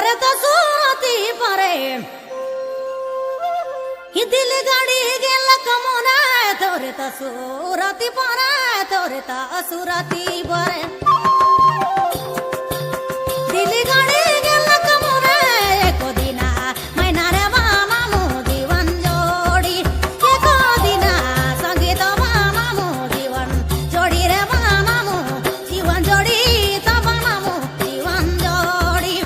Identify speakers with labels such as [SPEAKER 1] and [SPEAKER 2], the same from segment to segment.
[SPEAKER 1] तोरे तो सुरती परे ही दिल गाड़ी गेल कमोना तोरे तो सुरती परे तोरे तो सुरती परे दिल गाड़ी गेल कमोना एको दिना मैना रे मामू जीवन जोड़ी एको दिना संगीत मामू जीवन जोड़ी रे मामू जीवन जोड़ी तो मामू जीवन जोड़ी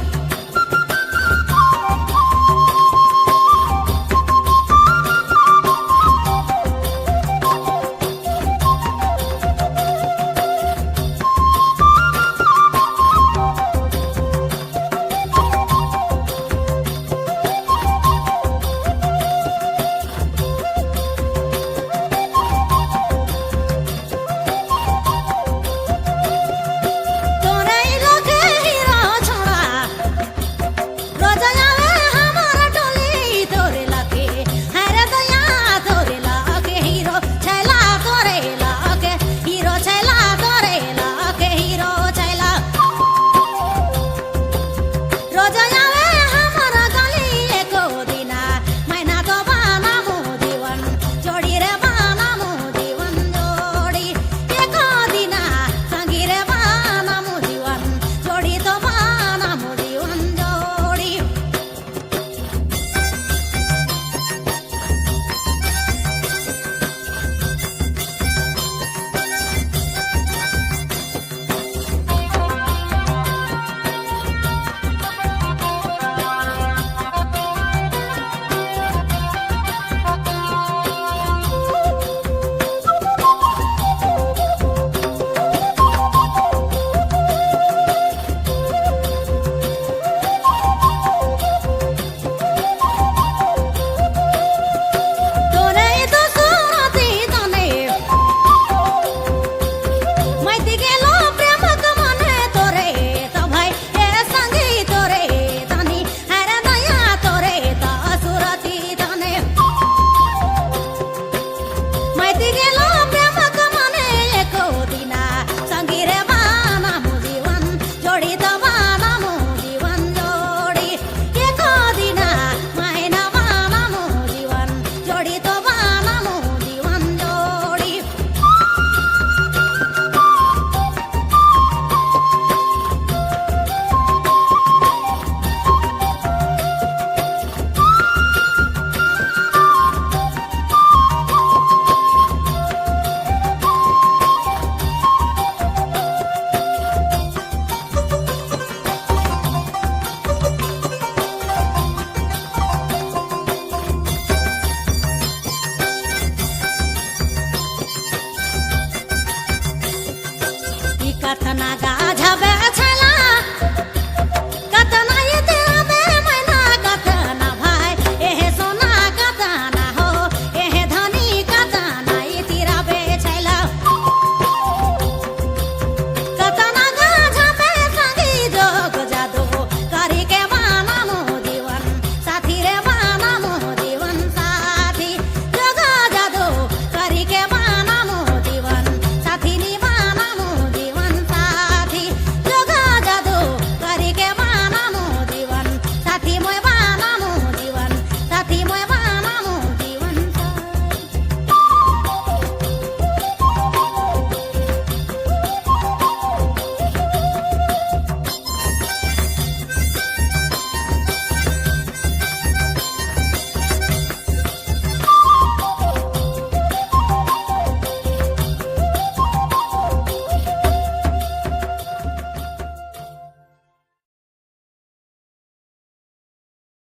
[SPEAKER 1] कथना गाझा